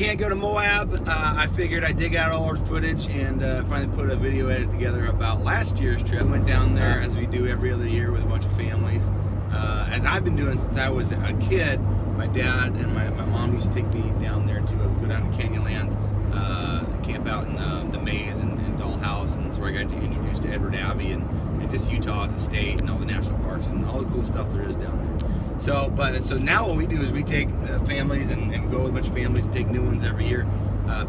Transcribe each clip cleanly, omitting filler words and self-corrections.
can't go to Moab, I figured I'd dig out all our footage and finally put a video edit together about last year's trip. I went down there as we do every other year with a bunch of families. As I've been doing since I was a kid, my dad and my mom used to take me down there to go down to Canyonlands, camp out in the maze and Dollhouse, and that's where I got introduced to Edward Abbey and just Utah as a state and all the national parks and all the cool stuff there is down there. So now what we do is we take families and go with a bunch of families and take new ones every year.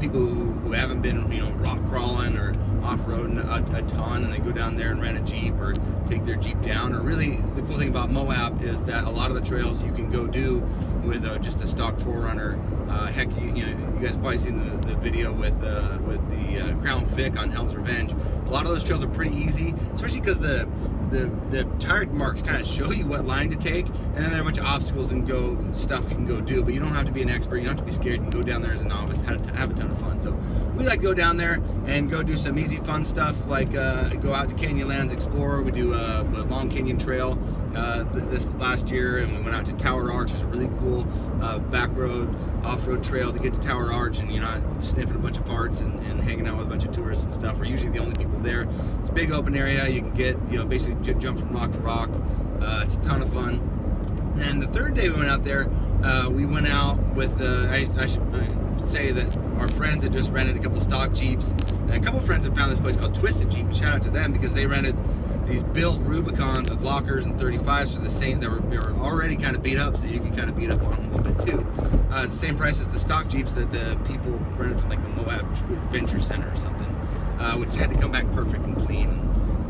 People who haven't been, rock crawling or off-roading a ton, and they go down there and rent a Jeep or take their Jeep down. Or really, the cool thing about Moab is that a lot of the trails you can go do with just a stock 4Runner. Heck, you guys probably seen the video with the Crown Vic on Hell's Revenge. A lot of those trails are pretty easy, especially because the tire marks kind of show you what line to take, and then there are a bunch of obstacles and stuff you can go do, but you don't have to be an expert, you don't have to be scared, you can go down there as a novice, have a ton of fun. So we like to go down there and go do some easy fun stuff, like go out to Canyonlands, explore. We do a Long Canyon Trail this last year, and we went out to Tower Arch. It's a really cool back road, off-road trail to get to Tower Arch, and you're not sniffing a bunch of farts and hanging out with a bunch of tourists and stuff. We're usually the only people there. It's a big open area. You can get, basically jump from rock to rock. It's a ton of fun. And the third day we went out there, we went out with, I should say that our friends had just rented a couple stock Jeeps, and a couple friends had found this place called Twisted Jeep. Shout out to them, because they rented these built Rubicons with lockers and 35s for the same. They were already kind of beat up, so you can kind of beat up on them a little bit too. It's the same price as the stock Jeeps that the people rented from like the Moab Adventure Center or something, which had to come back perfect and clean.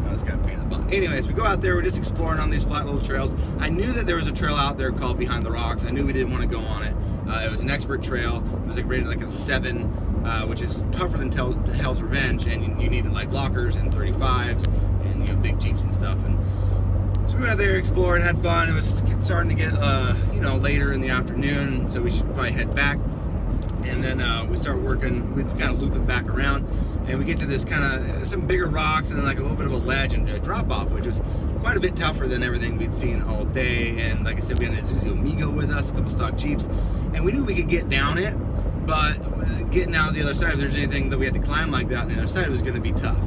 I was kind of a pain in the butt. Anyways, we go out there, we're just exploring on these flat little trails. I knew that there was a trail out there called Behind the Rocks. I knew we didn't want to go on it. It was an expert trail. It was like rated like a 7, which is tougher than Hell's Revenge, and you needed like lockers and 35s and big Jeeps and stuff. And so we went out there, explored, had fun. It was starting to get later in the afternoon, so we should probably head back. And then we start working, we kind of loop it back around, and we get to this kind of some bigger rocks and then like a little bit of a ledge and a drop off, which was quite a bit tougher than everything we'd seen all day. And like I said, we had an Isuzu Amigo with us, a couple stock Jeeps, and we knew we could get down it, but getting out the other side, if there's anything that we had to climb like that on the other side, it was going to be tough.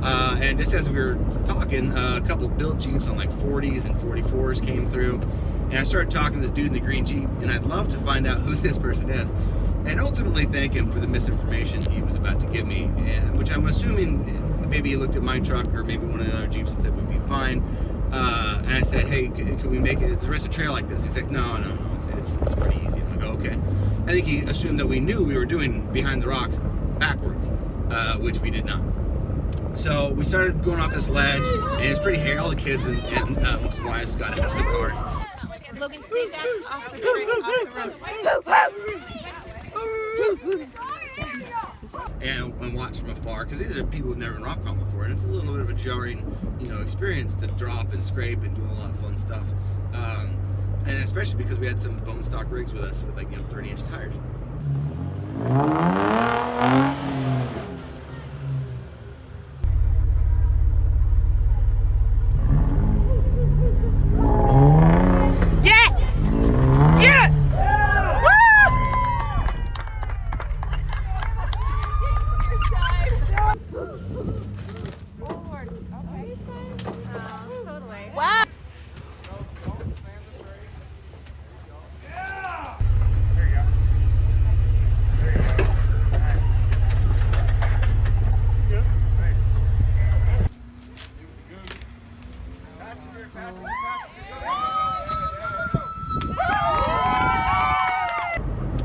And just as we were talking, a couple built Jeeps on like 40s and 44s came through, and I started talking to this dude in the green Jeep, and I'd love to find out who this person is, and ultimately thank him for the misinformation he was about to give me, which I'm assuming maybe he looked at my truck or maybe one of the other Jeeps that would be fine. And I said, hey, can we make it? Is there a trail like this? He says, no, it's pretty easy. I'm like, okay. I think he assumed that we knew we were doing Behind the Rocks backwards, which we did not. So we started going off this ledge, and it's pretty hairy. All the kids and most wives got out of the car. Logan, stay back off the road. And watch from afar, because these are people who've never been rock crawling before, and it's a little bit of a jarring, experience to drop and scrape and do a lot of fun stuff. And especially because we had some bone stock rigs with us with 30-inch tires.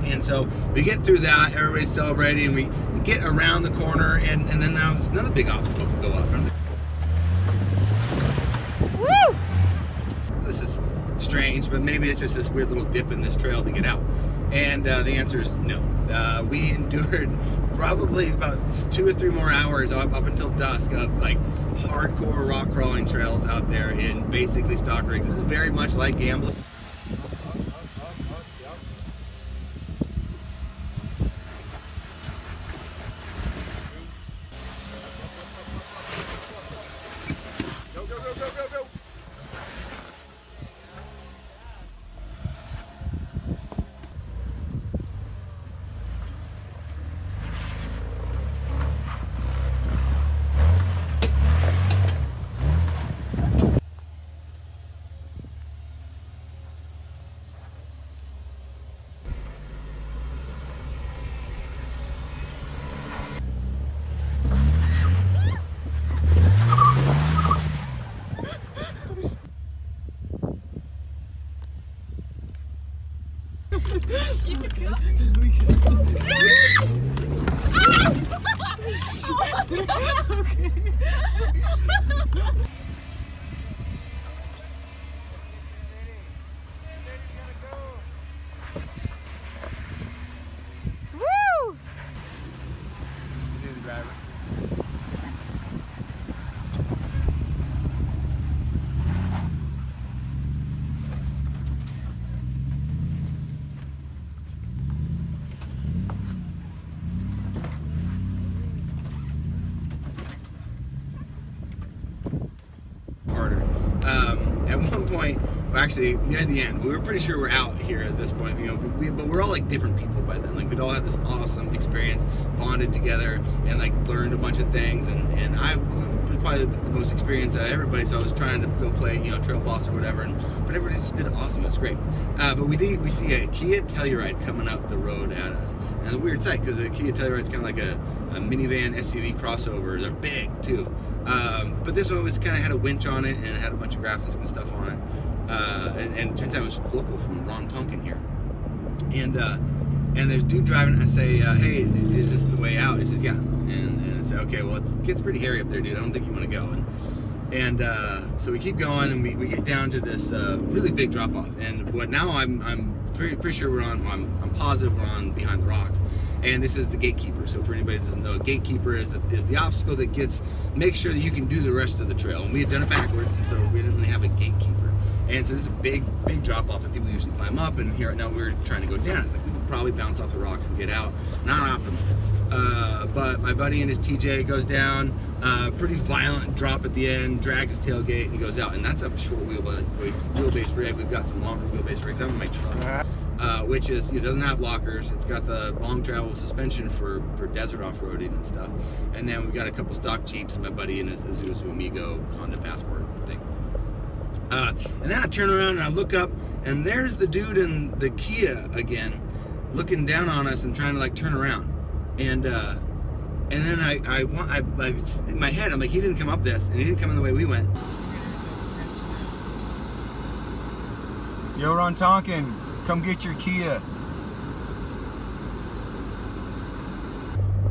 And so we get through that, everybody's celebrating, and we get around the corner, and then now there's another big obstacle to go up. Woo! This is strange, but maybe it's just this weird little dip in this trail to get out. And the answer is no. We endured probably about 2 or 3 more hours up until dusk of hardcore rock crawling trails out there in basically stock rigs. This is very much like gambling. Woo! You're the driver. Harder. At one point, well, actually near the end, we were pretty sure we're out here at this point, you know, but we're all like different people by then. Like we'd all had this awesome experience, bonded together, and like learned a bunch of things. And I was probably the most experienced out of everybody, so I was trying to go play, you know, Trail Boss or whatever. But everybody just did awesome. It was great. But we see a Kia Telluride coming up the road at us, and it's a weird sight because a Kia Telluride's kind of like a minivan SUV crossover. They're big too. But this one was kind of had a winch on it and it had a bunch of graphics and stuff on it. And it turns out it was local from Ron Tonkin here. And there's a dude driving and I say, hey, is this the way out? He says, yeah. And I say, okay, well, it gets pretty hairy up there, dude. I don't think you want to go. And so we keep going and we get down to this really big drop off. And what now I'm pretty sure I'm positive we're on Behind the Rocks. And this is the gatekeeper. So for anybody that doesn't know, a gatekeeper is the obstacle that makes sure that you can do the rest of the trail. And we had done it backwards, and so we didn't really have a gatekeeper. And so this is a big drop off that people usually climb up. And here right now we're trying to go down. It's like we could probably bounce off the rocks and get out. Not optimal. But my buddy and his TJ goes down. Pretty violent drop at the end. Drags his tailgate and goes out. And that's a short wheelbase rig. We've got some longer wheelbase rigs. I'm gonna make sure. Which is, it doesn't have lockers. It's got the long travel suspension for desert off-roading and stuff. And then we've got a couple stock Jeeps and my buddy and his Isuzu Amigo Honda Passport thing. And then I turn around and I look up and there's the dude in the Kia again, looking down on us and trying to like turn around. And then I in my head, I'm like, he didn't come up this and he didn't come in the way we went. Yo, Ron Tonkin. Come get your Kia.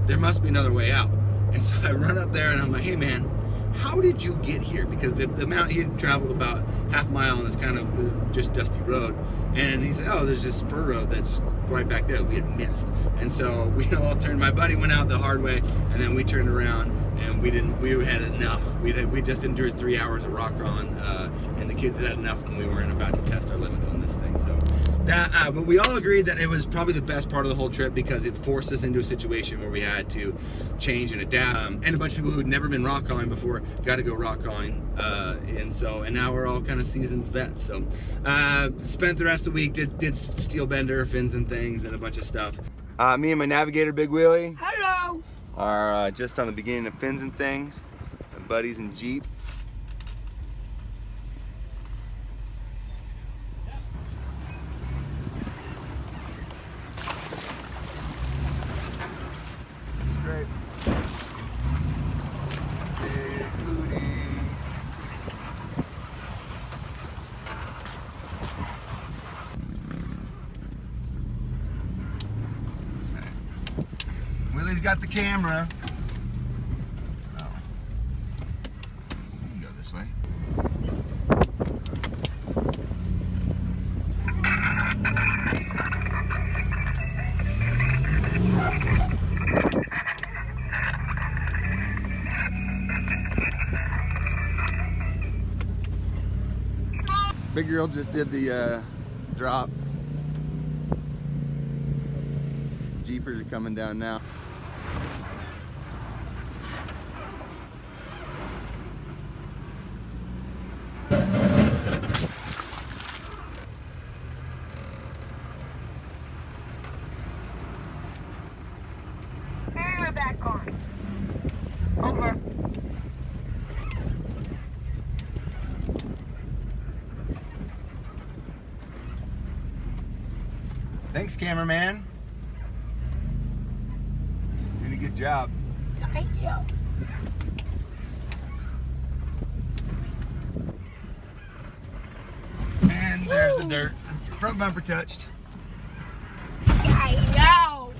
There must be another way out. And so I run up there and I'm like, hey man, how did you get here? Because the amount he had traveled about half a mile on this kind of just dusty road. And he said, oh, there's this spur road that's right back there that we had missed. And so we all turned, my buddy went out the hard way and then we turned around and we had enough. We just endured 3 hours of rock crawling and the kids had enough when we weren't about to test our limits on this thing. So that, but we all agreed that it was probably the best part of the whole trip because it forced us into a situation where we had to change and adapt. And a bunch of people who had never been rock crawling before got to go rock crawling. And now we're all kind of seasoned vets. So spent the rest of the week, did steel bender, Fins'n'Things, and a bunch of stuff. Me and my navigator, Big Willie. Hello. Are just on the beginning of Fins'n'Things. My buddies in Jeep. It's great. Big booty. Willie's got the camera. Oh. We can go this way. Big girl just did the drop. Jeepers are coming down now. We're back on. Over. Thanks, cameraman. Doing a good job. Thank you. And there's the dirt. Front bumper touched. Yay. I know.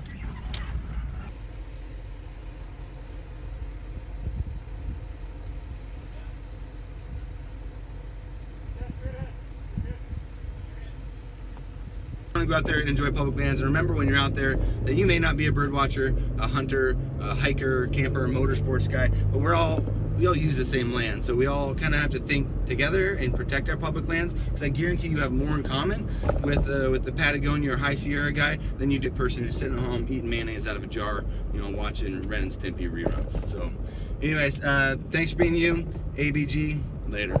Want to go out there and enjoy public lands, and remember when you're out there that you may not be a bird watcher, a hunter, a hiker, camper, motorsports guy, but we all use the same land, so we all kind of have to think together and protect our public lands, because I guarantee you have more in common with the Patagonia or High Sierra guy than you do the person who's sitting at home eating mayonnaise out of a jar, you know, watching Ren and Stimpy reruns. So anyways, thanks for being you. ABG, later.